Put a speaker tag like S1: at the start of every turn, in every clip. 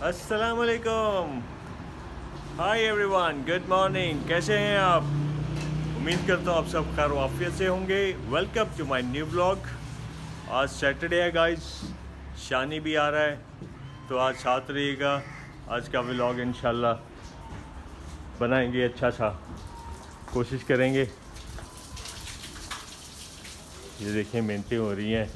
S1: अस्सलाम वालेकुम। Hi everyone, good morning. कैसे हैं आप? उम्मीद करता हूँ आप सब खैर वाफियत से होंगे। Welcome to my new blog. आज सैटरडे है गाइस, शानी भी आ रहा है, तो आज साथ रहिएगा। आज का व्लॉग इंशाल्लाह बनाएंगे अच्छा सा, कोशिश करेंगे। ये देखिए मेहनतें हो रही हैं।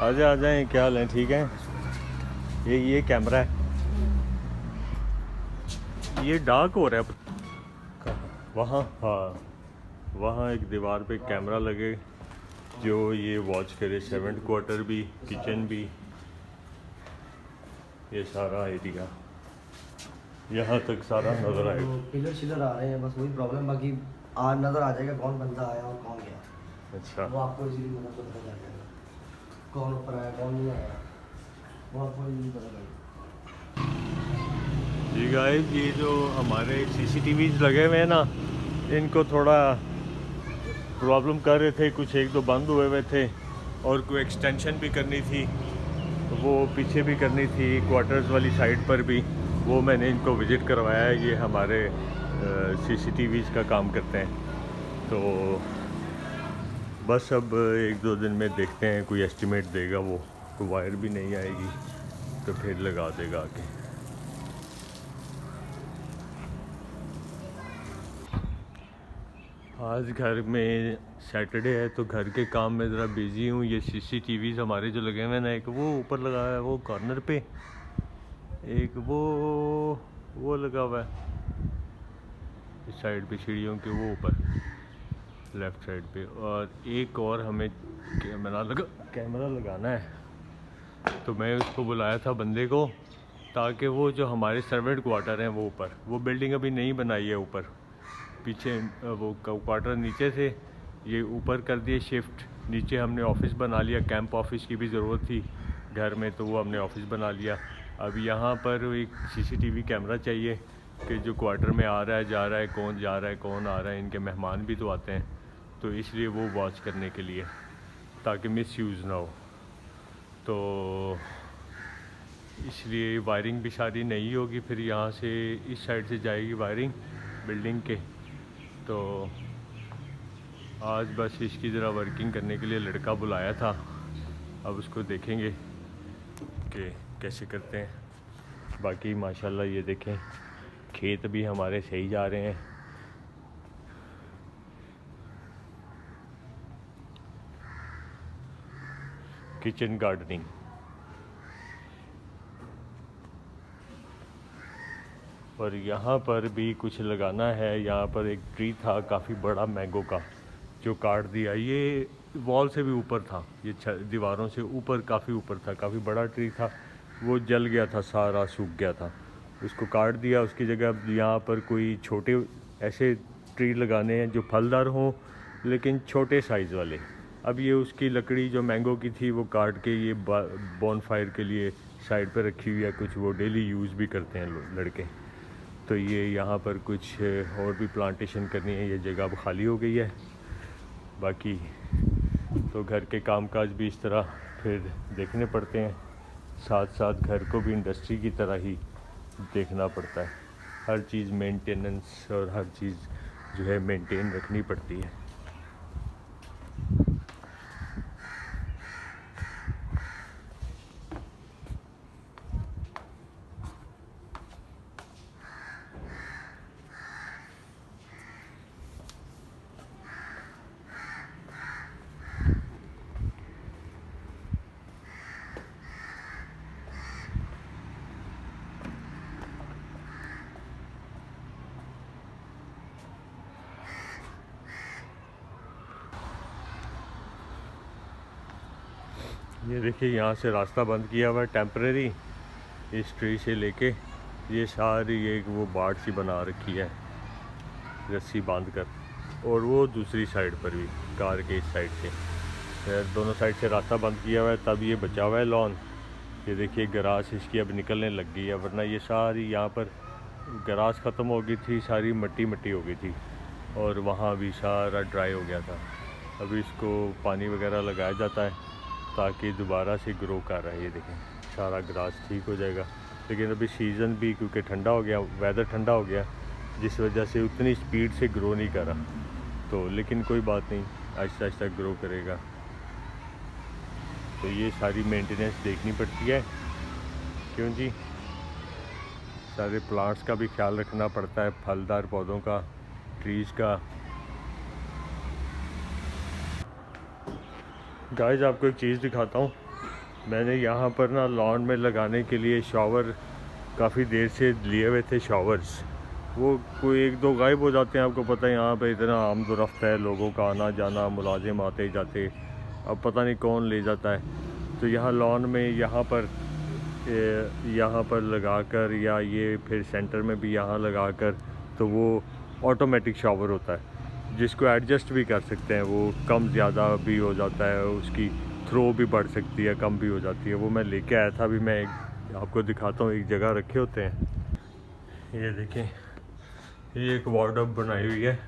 S1: आ जाएं, क्या हाल है? ठीक है। ये कैमरा है, ये डार्क हो रहा है वहाँ। हाँ, वहाँ एक दीवार पे कैमरा लगे जो ये वॉच करे। 7th क्वार्टर भी, किचन भी, ये सारा एरिया यहाँ तक सारा नज़र आएगा।
S2: पिलर शिलर आ रहे हैं, बस वही प्रॉब्लम। बाकी आज नज़र आ जाएगा कौन बंदा आया और कौन गया।
S1: अच्छा,
S2: वो आपको इजीली मतलब तो पता चल जाएगा कौन ऊपर आया कौन नहीं आया, वो आपको इजीली पता चल जाएगा।
S1: जी गाइस, ये जो हमारे CCTVs लगे हुए हैं ना, इनको थोड़ा प्रॉब्लम कर रहे थे। कुछ एक दो बंद हुए थे और कोई एक्सटेंशन भी करनी थी, वो पीछे भी करनी थी क्वार्टर्स वाली साइड पर भी। वो मैंने इनको विज़िट करवाया है। ये हमारे CCTVs का काम करते हैं। तो बस अब 1-2 दिन में देखते हैं, कोई एस्टिमेट देगा वो। तो वायर भी नहीं आएगी तो फिर लगा देगा आके। आज घर में सैटरडे है तो घर के काम में ज़रा बिज़ी हूँ। ये CCTVs हमारे जो लगे हुए हैं ना, एक वो ऊपर लगा है वो कॉर्नर पे, एक वो लगा हुआ है इस साइड पे सीढ़ियों के वो ऊपर लेफ़्ट साइड पे, और एक और हमें कैमरा लगाना है। तो मैं उसको बुलाया था बंदे को, ताकि वो जो हमारे सर्वेंट क्वार्टर हैं वो ऊपर, वो बिल्डिंग अभी नहीं बनाई है ऊपर, पीछे वो क्वार्टर नीचे से ये ऊपर कर दिए शिफ्ट। नीचे हमने ऑफिस बना लिया, कैंप ऑफिस की भी ज़रूरत थी घर में, तो वो हमने ऑफिस बना लिया। अब यहाँ पर एक CCTV कैमरा चाहिए कि जो क्वार्टर में आ रहा है जा रहा है, कौन जा रहा है कौन आ रहा है। इनके मेहमान भी तो आते हैं, तो इसलिए वो वॉच करने के लिए, ताकि मिस यूज़ ना हो। तो इसलिए वायरिंग भी सारी नहीं होगी, फिर यहाँ से इस साइड से जाएगी वायरिंग बिल्डिंग के। तो आज बस इसकी ज़रा वर्किंग करने के लिए लड़का बुलाया था, अब उसको देखेंगे कि कैसे करते हैं। बाकी माशाल्लाह ये देखें, खेत भी हमारे सही जा रहे हैं। किचन गार्डनिंग, और यहाँ पर भी कुछ लगाना है। यहाँ पर एक ट्री था काफ़ी बड़ा मैंगो का, जो काट दिया। ये वॉल से भी ऊपर था, ये दीवारों से ऊपर, काफ़ी ऊपर था, काफ़ी बड़ा ट्री था। वो जल गया था, सारा सूख गया था, उसको काट दिया। उसकी जगह अब यहाँ पर कोई छोटे ऐसे ट्री लगाने हैं जो फलदार हों, लेकिन छोटे साइज़ वाले। अब ये उसकी लकड़ी जो मैंगो की थी वो काट के ये बॉनफायर के लिए साइड पर रखी हुई है। कुछ वो डेली यूज़ भी करते हैं लड़के। तो ये यहाँ पर कुछ और भी प्लांटेशन करनी है। ये जगह अब खाली हो गई है। बाकी तो घर के कामकाज भी इस तरह फिर देखने पड़ते हैं, साथ साथ घर को भी इंडस्ट्री की तरह ही देखना पड़ता है। हर चीज़ मेंटेनेंस और हर चीज़ जो है मेंटेन रखनी पड़ती है। ये देखिए, यहाँ से रास्ता बंद किया हुआ है टेम्परेरी, इस ट्री से लेके ये सारी एक वो बाट सी बना रखी है रस्सी बांध कर। और वो दूसरी साइड पर भी, कार के इस साइड से। फिर दोनों साइड से रास्ता बंद किया हुआ है, तब ये बचा हुआ है लॉन। ये देखिए गराज इसकी अब निकलने लग गई है, वरना ये सारी यहाँ पर गराज ख़त्म हो गई थी, सारी मट्टी मट्टी हो गई थी और वहाँ भी सारा ड्राई हो गया था। अभी इसको पानी वगैरह लगाया जाता है ताकि दोबारा से ग्रो कर रहा है। ये देखें सारा ग्रास ठीक हो जाएगा, लेकिन अभी सीज़न भी क्योंकि ठंडा हो गया, वेदर ठंडा हो गया, जिस वजह से उतनी स्पीड से ग्रो नहीं कर रहा। तो लेकिन कोई बात नहीं, आहिस्ता आहिस्ता ग्रो करेगा। तो ये सारी मेंटेनेंस देखनी पड़ती है, क्यों जी, सारे प्लांट्स का भी ख्याल रखना पड़ता है, फलदार पौधों का, ट्रीज़ का। गाइस आपको एक चीज़ दिखाता हूँ, मैंने यहाँ पर ना लॉन में लगाने के लिए शावर काफ़ी देर से लिए हुए थे शावर्स। वो कोई एक दो गायब हो जाते हैं, आपको पता है यहाँ पे इतना आमदोरफ्त है, लोगों का आना जाना, मुलाजिम आते जाते, अब पता नहीं कौन ले जाता है। तो यहाँ लॉन में यहाँ पर लगाकर, या ये फिर सेंटर में भी यहाँ लगाकर, तो वो ऑटोमेटिक शावर होता है जिसको एडजस्ट भी कर सकते हैं। वो कम ज़्यादा भी हो जाता है, उसकी थ्रो भी बढ़ सकती है, कम भी हो जाती है। वो मैं लेके आया था, अभी मैं आपको दिखाता हूँ। एक जगह रखे होते हैं, ये देखें, ये एक वार्डरोब बनाई हुई है।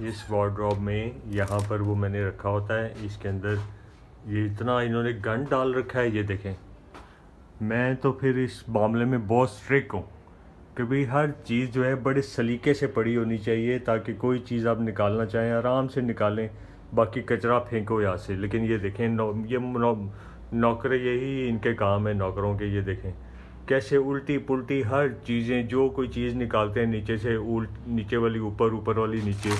S1: इस वार्डरोब में यहाँ पर वो मैंने रखा होता है, इसके अंदर ये इतना इन्होंने गन डाल रखा है। ये देखें, मैं तो फिर इस मामले में बहुत स्ट्रिक्ट हूँ कि भाई हर चीज़ जो है बड़े सलीके से पड़ी होनी चाहिए, ताकि कोई चीज़ आप निकालना चाहें आराम से निकालें, बाकी कचरा फेंको यहाँ से। लेकिन ये देखें नौकर, यही इनके काम है नौकरों के। ये देखें कैसे उल्टी पुल्टी हर चीज़ें, जो कोई चीज़ निकालते हैं नीचे से नीचे वाली ऊपर, ऊपर वाली नीचे।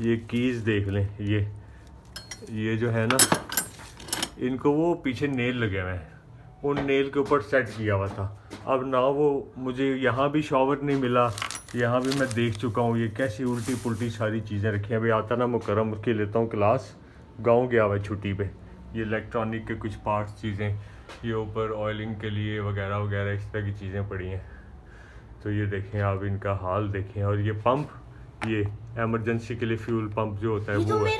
S1: ये कीज़ देख लें, ये जो है ना, इनको वो पीछे नेल लगे हुए हैं, उन नेल के ऊपर सेट किया हुआ था। अब ना वो मुझे यहाँ भी शॉवर नहीं मिला, यहाँ भी मैं देख चुका हूँ। ये कैसी उल्टी पुल्टी सारी चीज़ें रखी हैं। अभी आता ना मुकर्रम, उसके लेता हूँ क्लास, गांव गया हुआ है छुट्टी पे। ये इलेक्ट्रॉनिक के कुछ पार्ट्स चीज़ें, ये ऊपर ऑयलिंग के लिए वगैरह वगैरह इस तरह की चीज़ें पड़ी हैं। तो ये देखें आप, इनका हाल देखें। और ये पंप, ये एमरजेंसी के लिए फ्यूल पंप जो होता है वो है।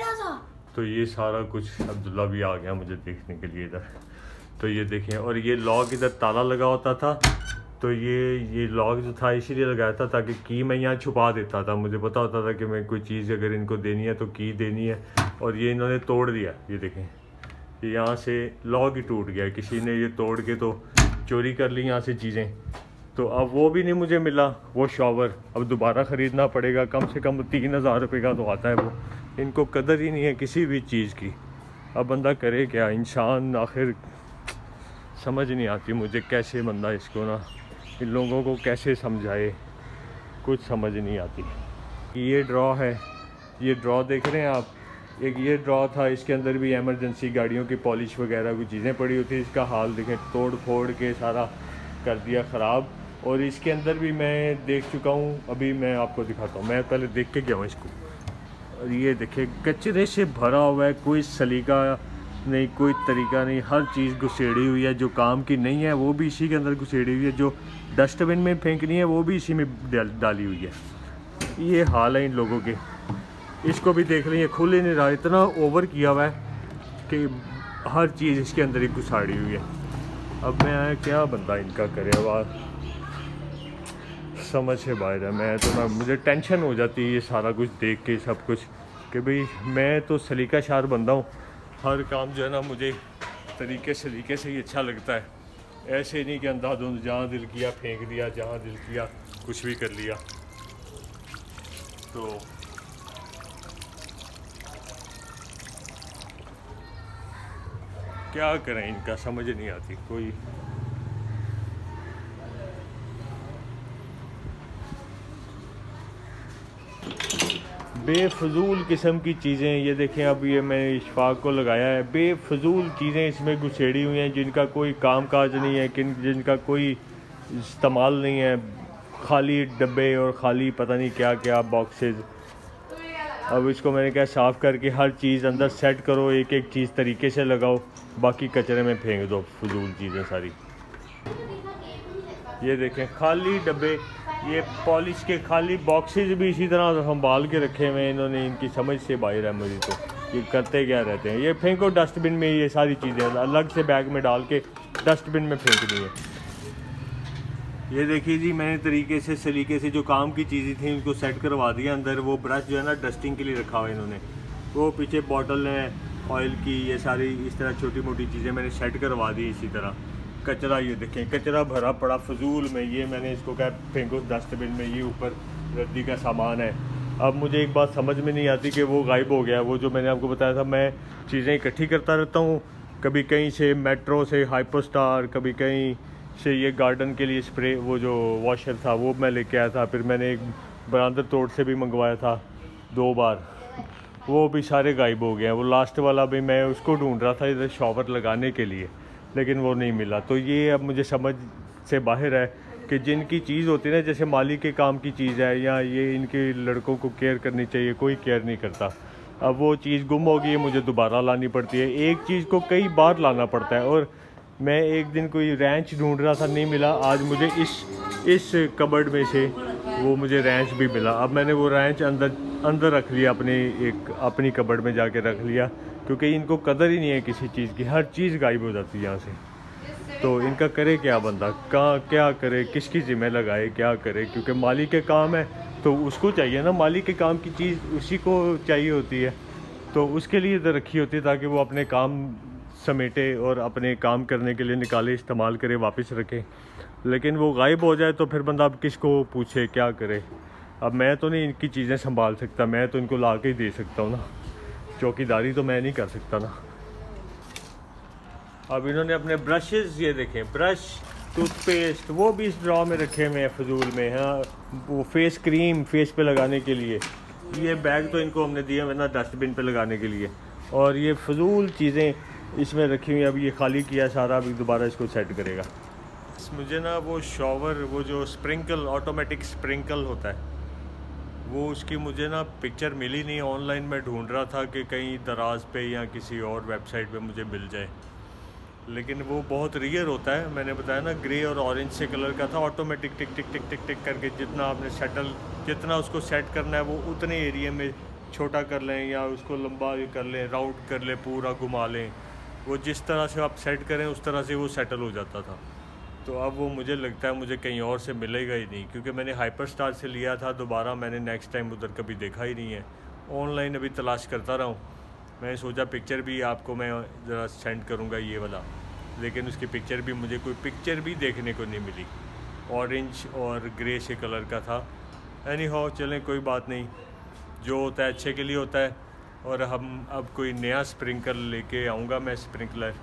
S1: तो ये सारा कुछ, अब्दुल्ला भी आ गया मुझे देखने के लिए इधर। तो ये देखें, और ये लॉक इधर ताला लगा होता था, तो ये लॉक जो था इसीलिए लगाया था ताकि की मैं यहाँ छुपा देता था। मुझे पता होता था कि मैं कोई चीज़ अगर इनको देनी है तो की देनी है। और ये इन्होंने तोड़ दिया, ये देखें, ये यहाँ से लॉक ही टूट गया, किसी ने ये तोड़ के तो चोरी कर ली यहाँ से चीज़ें। तो अब वो भी नहीं मुझे मिला, वो शॉवर अब दोबारा ख़रीदना पड़ेगा। कम से कम 3000 रुपये का तो आता है वो। इनको कदर ही नहीं है किसी भी चीज़ की। अब बंदा करे क्या, इंसान आखिर समझ नहीं आती मुझे, कैसे बंदा इसको ना, इन लोगों को कैसे समझाए, कुछ समझ नहीं आती। ये ड्रॉ है, ये ड्रॉ देख रहे हैं आप, एक ये ड्रॉ था, इसके अंदर भी इमरजेंसी गाड़ियों की पॉलिश वगैरह की चीज़ें पड़ी होती है। इसका हाल देखें, तोड़ फोड़ के सारा कर दिया ख़राब। और इसके अंदर भी मैं देख चुका हूँ, अभी मैं आपको दिखाता हूँ, मैं पहले देख के गया हूँ इसको। और ये देखिए कचरे से भरा हुआ है, कोई सलीका नहीं, कोई तरीका नहीं, हर चीज़ घुसेड़ी हुई है। जो काम की नहीं है वो भी इसी के अंदर घुसेड़ी हुई है, जो डस्टबिन में फेंकनी है वो भी इसी में डाली हुई है। ये हाल है इन लोगों के। इसको भी देख लें, ये खुल ही नहीं रहा, इतना ओवर किया हुआ है कि हर चीज़ इसके अंदर ही घुसाड़ी हुई है। अब मैं क्या बंदा इनका करे, आवाज़ समझ से बाहर है। मैं तो ना, मुझे टेंशन हो जाती है ये सारा कुछ देख के, सब कुछ, कि भाई मैं तो सलीका शार बंदा हूँ। हर काम जो है ना मुझे तरीके सलीके से ही अच्छा लगता है, ऐसे नहीं कि अंधाधुंध जहाँ दिल किया फेंक दिया, जहाँ दिल किया कुछ भी कर लिया। तो क्या करें, इनका समझ नहीं आती कोई। बेफजूल किस्म की चीज़ें, ये देखें, अब ये मैंने इशफाक को लगाया है, बेफजूल चीज़ें इसमें घुसेड़ी हुई हैं, जिनका कोई काम काज नहीं है, जिनका कोई इस्तेमाल नहीं है। खाली डब्बे और खाली पता नहीं क्या क्या बॉक्सेस। अब इसको मैंने कहा साफ़ करके हर चीज़ अंदर सेट करो, एक एक चीज़ तरीके से लगाओ, बाकी कचरे में फेंक दो फजूल चीज़ें सारी। ये देखें खाली डब्बे, ये पॉलिश के खाली बॉक्सेस भी इसी तरह संभाल के रखे हुए हैं इन्होंने, इनकी समझ से बाहर है मुझे तो। ये करते क्या रहते हैं, ये फेंको डस्टबिन में, ये सारी चीज़ें अलग से बैग में डाल के डस्टबिन में फेंकनी है। ये देखिए जी, मैंने तरीके से सलीके से जो काम की चीज़ें थी इनको सेट करवा दिया अंदर। वो ब्रश जो है ना डस्टिंग के लिए रखा हुआ है इन्होंने, वो पीछे बॉटल है ऑयल की, ये सारी इस तरह छोटी मोटी चीज़ें मैंने सेट करवा दी। इसी तरह कचरा, ये देखें कचरा भरा पड़ा फजूल में, ये मैंने इसको कहा फेंको डस्टबिन में, ये ऊपर रद्दी का सामान है। अब मुझे एक बात समझ में नहीं आती कि वो गायब हो गया। वो जो मैंने आपको बताया था, मैं चीज़ें इकट्ठी करता रहता हूँ, कभी कहीं से मेट्रो से हाइपर स्टार, कभी कहीं से ये गार्डन के लिए स्प्रे, वो जो वॉशर था वो मैं लेके आया था। फिर मैंने एक बरांदर तोड़ से भी मंगवाया था 2 बार, वो भी सारे गायब हो गए हैं। वो लास्ट वाला भी मैं उसको ढूंढ रहा था इधर शॉवर लगाने के लिए, लेकिन वो नहीं मिला। तो ये अब मुझे समझ से बाहर है कि जिनकी चीज़ होती है ना, जैसे माली के काम की चीज़ है या ये इनके लड़कों को केयर करनी चाहिए, कोई केयर नहीं करता। अब वो चीज़ गुम हो गई है, मुझे दोबारा लानी पड़ती है। एक चीज़ को कई बार लाना पड़ता है। और मैं एक दिन कोई रैंच ढूंढ रहा था, नहीं मिला। आज मुझे इस कबर्ड में से वो मुझे रैंच भी मिला। अब मैंने वो रैंच अंदर रख लिया, अपनी कबर्ड में जाके रख लिया, क्योंकि इनको कदर ही नहीं है किसी चीज़ की। हर चीज़ गायब हो जाती है यहाँ से। तो इनका करे क्या बंदा, कहाँ क्या करे, किसकी ज़िम्मे लगाए, क्या करे, क्योंकि माली के काम है तो उसको चाहिए ना, माली के काम की चीज़ उसी को चाहिए होती है। तो उसके लिए इधर रखी होती है ताकि वो अपने काम समेटे और अपने काम करने के लिए निकाले, इस्तेमाल करे, वापस रखे। लेकिन वो गायब हो जाए तो फिर बंदा अब किसको पूछे, क्या करे। अब मैं तो नहीं इनकी चीज़ें संभाल सकता, मैं तो इनको ला के ही दे सकता हूँ ना, चौकीदारी तो मैं नहीं कर सकता ना। अब इन्होंने अपने ब्रशेस, ये देखें ब्रश, टूथपेस्ट, वो भी इस ड्रॉ में रखे हुए हैं फजूल में। हाँ, वो फेस क्रीम फेस पे लगाने के लिए, ये बैग तो इनको हमने दिया है ना डस्टबिन पे लगाने के लिए। और ये फजूल चीज़ें इसमें रखी हुई। अब ये खाली किया सारा, अभी दोबारा इसको सेट करेगा। मुझे ना वो शॉवर, वो जो स्प्रिंकल, ऑटोमेटिक स्प्रिंकल होता है, वो उसकी मुझे ना पिक्चर मिली नहीं। ऑनलाइन में ढूंढ रहा था कि कहीं दराज पे या किसी और वेबसाइट पे मुझे मिल जाए, लेकिन वो बहुत रियर होता है। मैंने बताया ना, ग्रे और ऑरेंज से कलर का था, ऑटोमेटिक टिक टिक टिक टिक टिक करके जितना आपने जितना उसको सेट करना है वो उतने एरिया में छोटा कर लें या उसको लंबा कर लें, राउंड कर लें, पूरा घुमा लें। वो जिस तरह से आप सेट करें उस तरह से वो सेटल हो जाता था। तो अब वो मुझे लगता है मुझे कहीं और से मिलेगा ही नहीं, क्योंकि मैंने हाइपर स्टार से लिया था, दोबारा मैंने नेक्स्ट टाइम उधर कभी देखा ही नहीं है। ऑनलाइन अभी तलाश करता रहा हूँ। मैंने सोचा पिक्चर भी आपको मैं ज़रा सेंड करूँगा ये वाला, लेकिन उसकी पिक्चर भी, मुझे कोई पिक्चर भी देखने को नहीं मिली। ऑरेंज और ग्रे से कलर का था। एनी हाउ, चलें कोई बात नहीं, जो होता है अच्छे के लिए होता है। और हम अब कोई नया स्प्रिंकलर लेके आऊँगा मैं, स्प्रिंकलर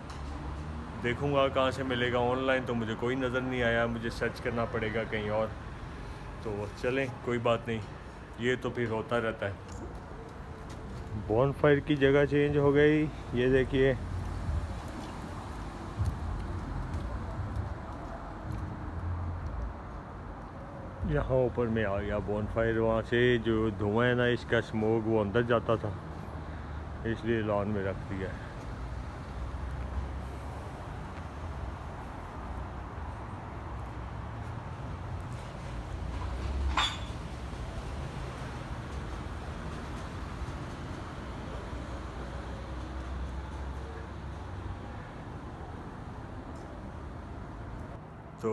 S1: देखूँगा कहाँ से मिलेगा। ऑनलाइन तो मुझे कोई नज़र नहीं आया, मुझे सर्च करना पड़ेगा कहीं और। तो चलें कोई बात नहीं, ये तो फिर होता रहता है। बॉनफायर की जगह चेंज हो गई, ये देखिए। यहाँ ऊपर में आ गया बॉनफायर। वहाँ से जो धुआं है ना, इसका स्मोक वो अंदर जाता था, इसलिए लॉन में रख दिया है। तो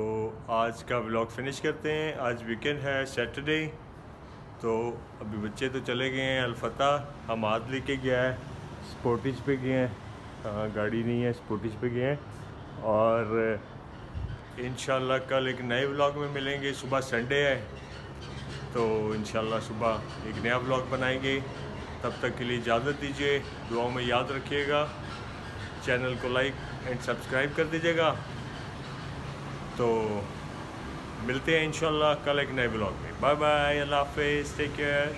S1: आज का व्लॉग फिनिश करते हैं। आज वीकेंड है, सैटरडे। तो अभी बच्चे तो चले गए हैं, अलफतह हम आज लेके गया है, स्पोर्टिज पे गए हैं। गाड़ी नहीं है, स्पोर्टिज पे गए हैं। और इंशाल्लाह कल एक नए व्लॉग में मिलेंगे। सुबह संडे है, तो इंशाल्लाह सुबह एक नया व्लॉग बनाएंगे। तब तक के लिए इजाज़त दीजिए, दुआओं में याद रखिएगा, चैनल को लाइक एंड सब्सक्राइब कर दीजिएगा। तो मिलते हैं इंशाल्लाह कल एक नए ब्लॉग में। बाय बाय, अल्लाह हाफिज़, टेक केयर।